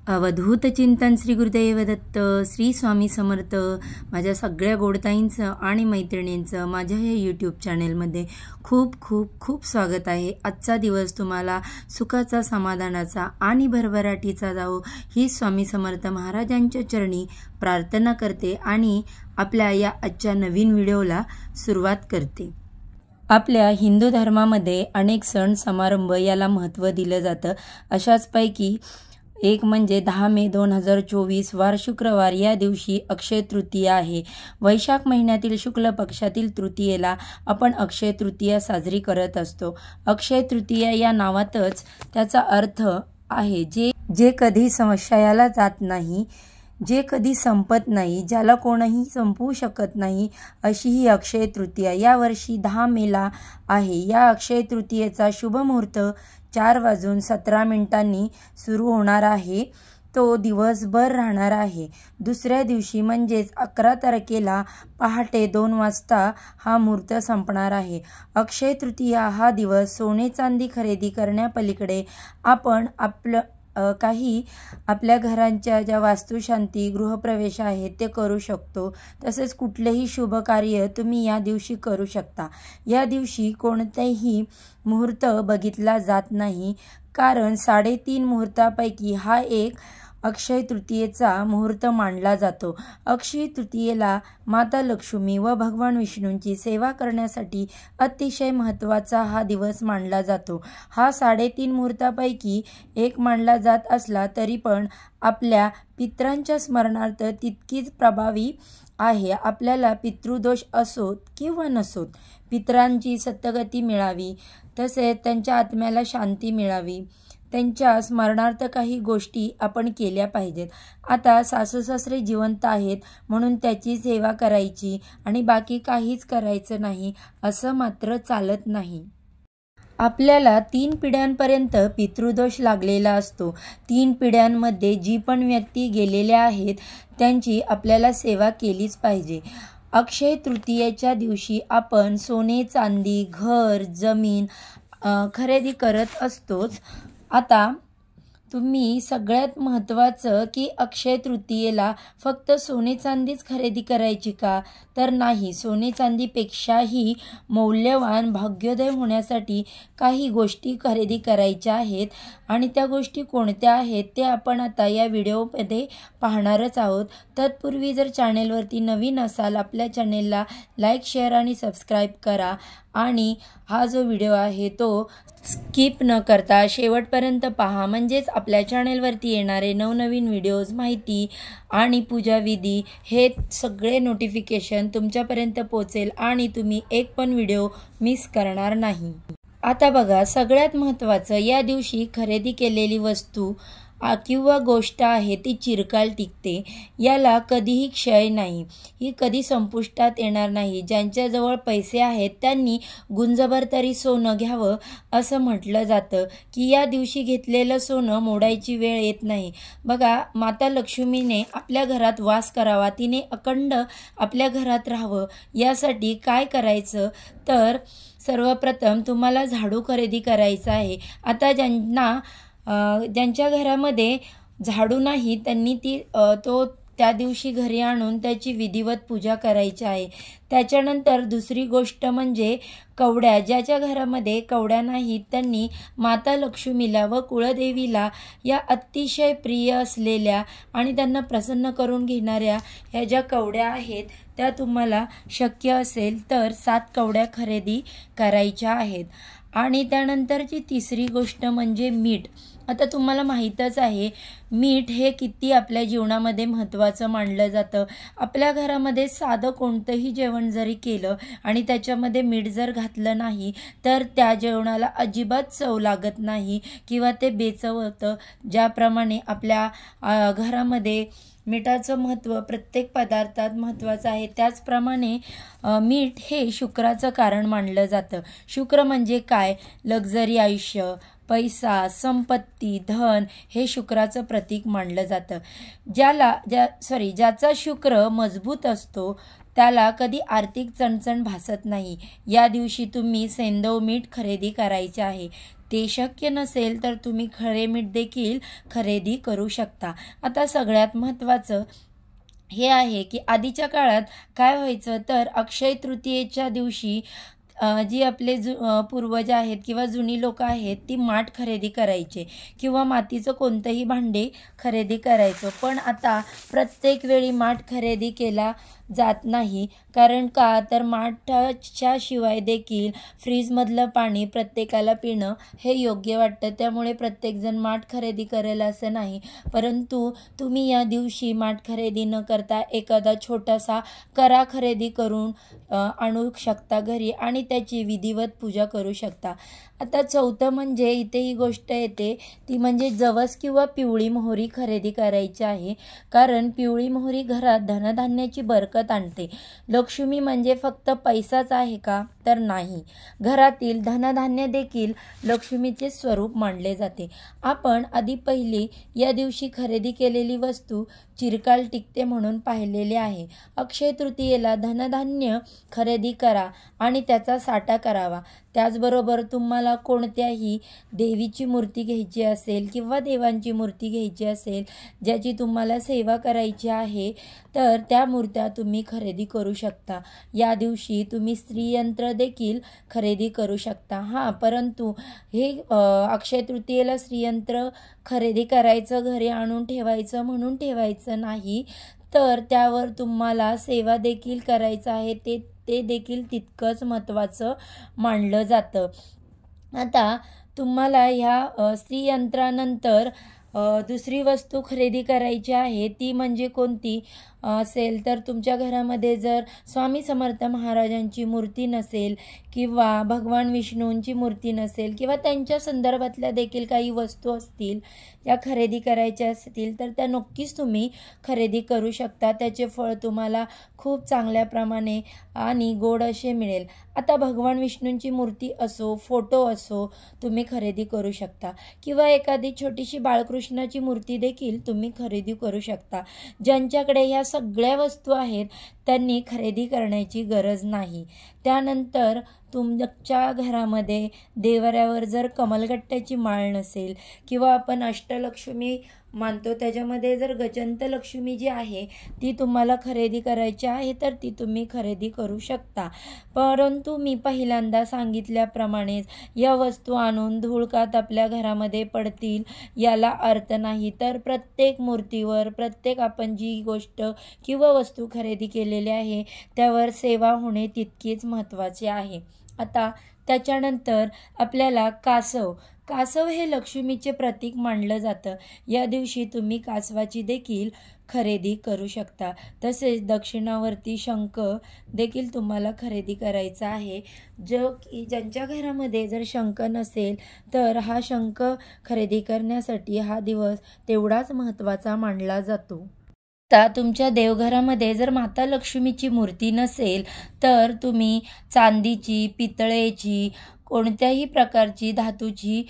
अवधूत चिंतन श्री गुरुदेव दत्त श्री स्वामी समर्थ। माझ्या सगळ्या गोडताईंचं आणि मैत्रिणींचं माझ्या हे यूट्यूब चॅनेलमध्ये खूप खूप खूप स्वागत आहे। आजचा दिवस तुम्हाला सुखाचा, समाधानाचा आणि भरभराटीचा जावो ही स्वामी समर्थ महाराजांच्या चरणी प्रार्थना करते आणि आपल्या या आजच्या नवीन व्हिडिओला सुरुवात करते। आपल्या हिंदू धर्मामध्ये अनेक सण समारंभ याला महत्त्व दिलं जातं। अशाच पैकी एक म्हणजे 10 मे 2024 वार शुक्रवार, या दिवशी अक्षय तृतीया आहे। वैशाख महिन्यातील शुक्ल पक्षातील तृतीयेला आपण अक्षय तृतीया साजरी करत असतो। अक्षय तृतीया या नावातच त्याचा अर्थ आहे जे कधी संशयाला जात नाही, जे कधी संपत नाही, ज्याला कोणीही संपवू शकत नाही, अशी ही अक्षय तृतीया यावर्षी 10 मेला आहे। या अक्षय तृतीयेचा शुभ मुहूर्त 4:17 सुरू होणार आहे। तो दिवसभर राहणार आहे। दुसऱ्या दिवशी म्हणजेच 11 तारखेला पहाटे 2 वाजता हा मुहूर्त संपणार आहे। अक्षय तृतीया हा दिवस सोने चांदी खरेदी करण्यापलीकडे आपण काही आपल्या घरांच्या ज्या वास्तुशांती, गृहप्रवेश आहेत ते करू शकतो। तसेच कुठलेही शुभ कार्य तुम्ही या दिवशी करू शकता। या दिवशी कोणतेही मुहूर्त बघितला जात नाही, कारण 3.5 मुहूर्तापैकी हा एक अक्षय तृतीयेचा मुहूर्त मानला जातो। अक्षय तृतीयेला माता लक्ष्मी व भगवान विष्णूंची सेवा करण्यासाठी अतिशय महत्त्वाचा हा दिवस मानला जातो। हा 3.5 मुहूर्तापैकी एक मानला जात असला तरी पण आपल्या पितरांच्या स्मरणार्थ तितकीच प्रभावी आहे। आपल्याला पितृदोष असोत किंवा नसोत, पितरांची सद्गती मिळावी, तसेच त्यांच्या आत्म्याला शांती मिळावी, त्यांच्या स्मरणार्थ काही गोष्टी आपण केल्या पाहिजेत। आता सासू सासरे जिवंत आहेत म्हणून त्याची सेवा करायची आणि बाकी काहीच करायचं नाही असं मात्र चालत नाही। आपल्याला 3 पिढ्यांपर्यंत पितृदोष लागलेला असतो। 3 पिढ्यांमध्ये जी पण व्यक्ती गेलेल्या आहेत त्यांची आपल्याला सेवा केलीच पाहिजे। अक्षय तृतीयेच्या दिवशी आपण सोने चांदी, घर, जमीन खरेदी करत असतोच। आता तुम्ही सगळ्यात महत्त्वाचं की अक्षय तृतीयेला फक्त सोने चांदीच खरेदी करायची का? तर नाही, सोने चांदीपेक्षाही मौल्यवान भाग्योदय होण्यासाठी काही गोष्टी खरेदी करायच्या आहेत आणि त्या गोष्टी कोणत्या आहेत ते आपण आता या व्हिडिओमध्ये पाहणारच आहोत। तत्पूर्वी जर चॅनेलवरती नवीन असाल, आपल्या चॅनेलला लाईक, शेअर आणि सबस्क्राईब करा आणि हा जो व्हिडिओ आहे तो स्किप न करता शेवटपर्यंत पहा, म्हणजेच आपल्या चॅनेलवरती येणारे नवनवीन व्हिडिओज, माहिती आणि पूजाविधी हे सगळे नोटिफिकेशन तुमच्यापर्यंत पोहोचेल आणि तुम्ही एक पण व्हिडिओ मिस करणार नाही। आता बघा, सगळ्यात महत्त्वाचं, या दिवशी खरेदी केलेली वस्तू किंवा गोष्ट आहे ती चिरकाल टिकते। याला कधीही क्षय नाही, ही कधी संपुष्टात येणार नाही। ज्यांच्याजवळ पैसे आहेत त्यांनी गुंजभर तरी सोनं घ्यावं असं म्हटलं जातं की या दिवशी घेतलेलं सोनं मोडायची वेळ येत नाही। बघा, माता लक्ष्मीने आपल्या घरात वास करावा, तिने अखंड आपल्या घरात राहावं, यासाठी काय करायचं तर सर्वप्रथम तुम्हाला झाडू खरेदी करायचा आहे। आता ज्यांच्या घरामध्ये झाडू नाही त्यांनी तो त्या दिवशी घरी आणून त्याची विधिवत पूजा करायची आहे। त्याच्यानंतर दुसरी गोष्ट म्हणजे कवड्या, ज्याच्या घरामध्ये कवड्या नाहीत त्यांनी माता लक्ष्मीला व कुळदेवीला या अतिशय प्रिय असलेल्या आणि त्यांना प्रसन्न करून घेणाऱ्या ह्या ज्या कवड्या आहेत त्या तुम्हाला शक्य असेल तर 7 कवड्या खरेदी करायच्या आहेत। आणि त्यानंतरची तिसरी गोष्ट म्हणजे मीठ। आता तुम्हाला माहीतच आहे मीठ हे किती आपल्या जीवनामध्ये महत्त्वाचं मानलं जातं। आपल्या घरामध्ये साधं कोणतंही जेवण जरी केलं आणि त्याच्यामध्ये मीठ जर घातलं नाही तर त्या जेवणाला अजिबात चव लागत नाही किंवा ते बेचव होतं। ज्याप्रमाणे आपल्या घरामध्ये मीठाचं महत्त्व प्रत्येक पदार्थात महत्त्वाचं आहे, त्याचप्रमाणे मीठ हे शुक्राचं कारण मानलं जातं। शुक्र म्हणजे काय? लक्झरी आयुष्य, पैसा, संपत्ती, धन हे शुक्राचं प्रतीक मानलं जातं। ज्याचा शुक्र मजबूत असतो त्याला कधी आर्थिक चणचण भासत नाही। या दिवशी तुम्ही सेंदव मीठ खरेदी करायचे आहे। ते शक्य नसेल तर तुम्ही खडे मीठ देखील खरेदी करू शकता। आता सगळ्यात महत्त्वाचं हे आहे की आधीच्या काळात काय व्हायचं तर अक्षय तृतीयेच्या दिवशी जी आपले पूर्वज आहेत किंवा जुनी लोक आहेत ती माठ खरेदी करायचे किंवा मातीचं कोणतंही भांडे खरेदी करायचं। पण आता प्रत्येक वेळी माठ खरेदी केला जात नाही, कारण का तर माठाच्या शिवाय देखील फ्रीजमधलं पाणी प्रत्येकाला पिणं हे योग्य वाटतं, त्यामुळे प्रत्येकजण माठ खरेदी करेल असं नाही। परंतु तुम्ही या दिवशी माठ खरेदी न करता एखादा छोटासा करा खरेदी करून आणू शकता घरी आणि त्याची विधिवत पूजा करू शकता। आता चौथं म्हणजे इथे ही गोष्ट येते ती म्हणजे जवस किंवा पिवळी मोहरी खरेदी करायची आहे, कारण पिवळी मोहरी घरात धनधान्याची बरकत आणते। लक्ष्मी म्हणजे फक्त पैसाच आहे का तर नाही, घरातील धनधान्य देखील लक्ष्मीचे स्वरूप मानले जाते। आपण आधी पहिली या दिवशी खरेदी केलेली वस्तू चिरकाल टिकते म्हणून पाहिलेले आहे। अक्षय तृतीयेला धनधान्य खरेदी करा आणि त्याचा साठा करावा। त्याचबरोबर तुम्हाला कोणत्याही देवीची मूर्ती घ्यायची असेल किंवा देवांची मूर्ती घ्यायची असेल ज्याची तुम्हाला सेवा करायची आहे तर त्या मूर्त्या तुम्ही खरेदी करू शकता। या दिवशी तुम्ही स्त्रीयंत्र देखील खरेदी करू शकता। परंतु हे अक्षय तृतीयेला स्त्रीयंत्र खरेदी करायचं घरी आणून ठेवायचं म्हणून ठेवायचं नाही, तर त्यावर तुम्हाला सेवा देखील करायचं आहे, ते देखील तितकंच महत्त्वाचं मानलं जातं। आता तुम्हाला ह्या स्त्रीयंत्रानंतर दुसरी वस्तू खरेदी करायची आहे ती म्हणजे कोणती असेल तर तुमच्या घरामध्ये जर स्वामी समर्थ महाराजांची मूर्ती नसेल किंवा भगवान विष्णूंची मूर्ती नसेल किंवा त्यांच्या संदर्भातल्या देखील काही वस्तू असतील या खरेदी करायच्या असतील तर त्या नक्कीच तुम्ही खरेदी करू शकता। त्याचे फळ तुम्हाला खूप चांगल्या प्रमाणे आणि गोड असे मिळेल। आता भगवान विष्णूंची मूर्ती असो, फोटो असो तुम्ही खरेदी करू शकता किंवा एखादी छोटीशी बाळकृष्णाची मूर्ती देखील तुम्ही खरेदी करू शकता। ज्यांच्याकडे ह्या सगळ्या वस्तू आहेत त्यांनी खरेदी करण्याची गरज नाही। त्यानंतर तुमच्या घरामध्ये देवाऱ्यावर जर कमलगट्ट्याची माळ नसेल किंवा आपण अष्टलक्ष्मी मानतो त्याच्यामध्ये जर गजंत लक्ष्मी जी आहे ती तुम्हाला खरेदी करायची आहे तर ती तुम्ही खरेदी करू शकता। परंतु मी पहिल्यांदा सांगितल्याप्रमाणेच या वस्तू आणून धुळकात आपल्या घरामध्ये पडतील याला अर्थ नाही, तर प्रत्येक मूर्तीवर प्रत्येक आपण जी गोष्ट किंवा वस्तू खरेदी केलेली आहे त्यावर सेवा होणे तितकेच महत्त्वाचे आहे। आता त्याच्यानंतर आपल्याला कासव हे लक्ष्मीचे प्रतीक मानलं जातं। या दिवशी तुम्ही कासवाची देखील खरेदी करू शकता। तसेच दक्षिणावर्ती शंख देखील तुम्हाला खरेदी करायचा आहे। ज्यांच्या घरामध्ये जर शंख नसेल तर हा शंख खरेदी करण्यासाठी हा दिवस तेवढाच महत्त्वाचा मानला जातो। आता तुमच्या देवघरामध्ये जर माता लक्ष्मीची मूर्ती नसेल तर तुम्ही चांदीची, पितळेची, कोणत्याही प्रकारची धातूची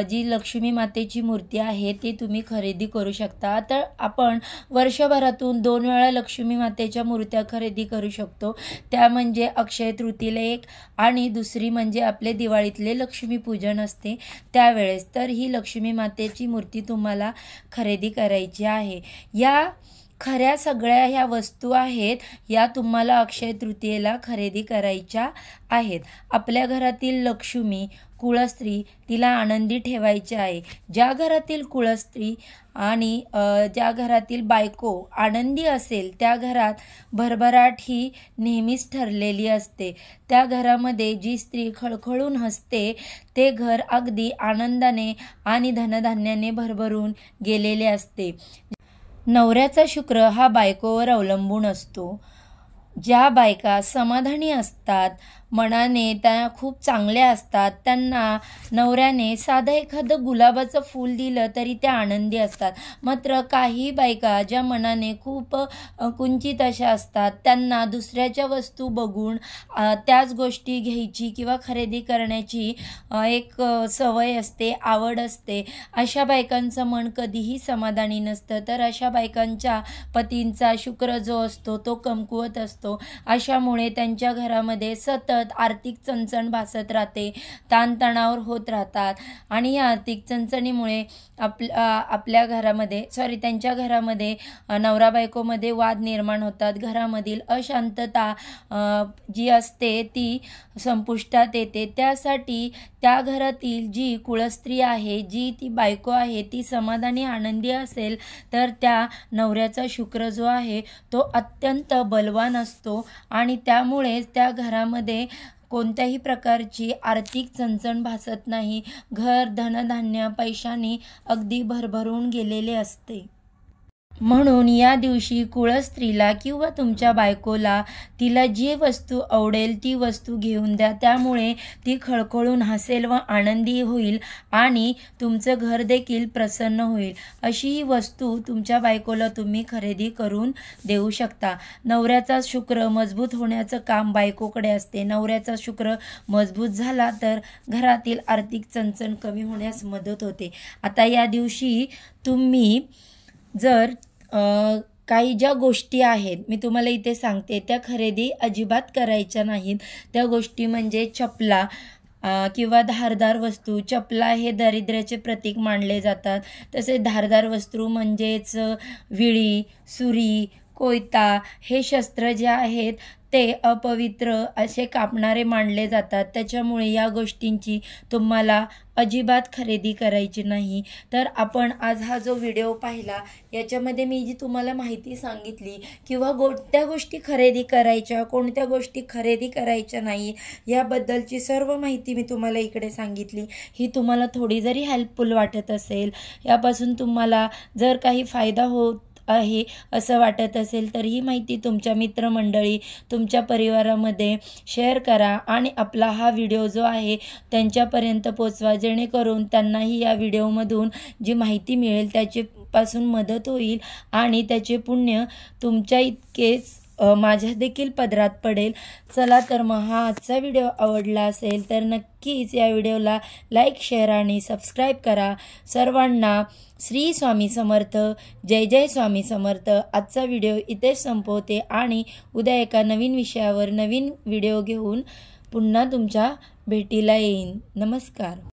जी लक्ष्मी मातेची मूर्ती आहे ती तुम्ही खरेदी करू शकता। तर आपण वर्षभरातून 2 वेळा लक्ष्मी मातेच्या मूर्त्या खरेदी करू शकतो, त्या म्हणजे अक्षय तृतीयेला एक आणि दुसरी म्हणजे आपले दिवाळीतले लक्ष्मीपूजन असते त्यावेळेस। तर ही लक्ष्मी मातेची मूर्ती तुम्हाला खरेदी करायची आहे। या खऱ्या सगळ्या ह्या वस्तू आहेत या तुम्हाला अक्षय तृतीयेला खरेदी करायच्या आहेत। आपल्या घरातील लक्ष्मी कुळस्त्री तिला आनंदी ठेवायची आहे। ज्या घरातील कुळस्त्री आणि ज्या घरातील बायको आनंदी असेल त्या घरात भरभराट ही नेहमीच ठरलेली असते। त्या घरामध्ये जी स्त्री खळखळून हसते ते घर अगदी आनंदाने आणि धनधान्याने भरभरून गेलेले असते। नवऱ्याचा शुक्र हा बायकोवर अवलंबून असतो। ज्या बायका समाधानी असतात मनाने त्या खूप चांगल्या असतात, त्यांना नवऱ्याने साधं एखादं गुलाबाचं फूल दिलं तरी त्या आनंदी असतात. मात्र काही बायका ज्या मनाने खूप कुंचित अशा असतात, त्यांना दुसऱ्याच्या वस्तू बघून त्याच गोष्टी घ्यायची किंवा खरेदी करण्याची एक सवय असते, आवड असते. अशा बायकांचं मन कधीही समाधानी नसतं. तर अशा बायकांच्या पतींचा शुक्र जो असतो तो कमकुवत असतो. अशामुळे त्यांच्या घरामध्ये सतत आर्थिक चणचण भासत राहते, ताणतणाव होत राहतात आणि या आर्थिक चणचणीमुळे आपल्या घरामध्ये त्यांच्या घरामध्ये नवरा बायकोमध्ये वाद निर्माण होतात. घरामधील अशांतता जी असते ती संपुष्टात येते. त्यासाठी त्या घरातील जी कुळस्त्री आहे, जी ती बायको आहे, ती समाधानी आनंदी असेल तर त्या नवऱ्याचा शुक्र जो आहे तो अत्यंत बलवान असतो आणि त्यामुळेच त्या घरामध्ये कोणत्याही प्रकारची आर्थिक चणचण भासत नाही. घर धनधान्य पैशाने अगदी भरभरून गेलेले असते. म्हणून या दिवशी कुळस्त्रीला किंवा तुमच्या बायकोला तिला जी वस्तू आवडेल ती वस्तू घेऊन द्या. त्यामुळे ती खळखळून हसेल व आनंदी होईल आणि तुमचं घर देखील प्रसन्न होईल. अशी ही वस्तू तुमच्या बायकोला तुम्ही खरेदी करून देऊ शकता. नवऱ्याचा शुक्र मजबूत होण्याचं काम बायकोकडे असते. नवऱ्याचा शुक्र मजबूत झाला तर घरातील आर्थिक चणचण कमी होण्यास मदत होते. आता या दिवशी तुम्ही जर काही ज्या गोष्टी आहेत मी तुम्हाला इथे सांगते त्या खरेदी अजिबात करायच्या नाहीत. त्या गोष्टी म्हणजे चपला किंवा धारदार वस्तू. चपला हे दारिद्र्याचे प्रतीक मानले जातात. तसेच धारदार वस्तू म्हणजेच विळी, सुरी, कोयता हे शस्त्र जे आहेत ते अपवित्र असे कापणारे मानले जातात. त्याच्यामुळे या गोष्टींची तुम्हाला अजिबात खरेदी करायची नाही. तर आपण आज हा जो व्हिडिओ पाहिला याच्यामध्ये मी जी तुम्हाला माहिती सांगितली किंवा कोणत्या गोष्टी खरेदी करायच्या, कोणत्या गोष्टी खरेदी करायच्या नाही याबद्दलची सर्व माहिती मी तुम्हाला इकडे सांगितली. ही तुम्हाला थोडी जरी हेल्पफुल वाटत असेल, यापासून तुम्हाला जर काही फायदा होत आहे असं वाटत असेल तर ही माहिती तुमच्या मित्रमंडळी, तुमच्या परिवारामध्ये शेअर करा आणि आपला हा व्हिडिओ जो आहे त्यांच्यापर्यंत पोचवा, जेणेकरून त्यांनाही या व्हिडिओमधून जी माहिती मिळेल त्याच्यापासून मदत होईल आणि त्याचे पुण्य तुमच्या इतकेच माझ्या देखील पदरात पडेल. चला तर मग हा आजचा व्हिडिओ आवडला असेल तर नक्कीच या व्हिडिओला लाईक, शेअर आणि सबस्क्राईब करा. सर्वांना श्री स्वामी समर्थ. जय जय स्वामी समर्थ. आजचा व्हिडिओ इथेच संपवते आणि उद्या एका नवीन विषयावर नवीन व्हिडिओ घेऊन पुन्हा तुमच्या भेटीला येईन. नमस्कार.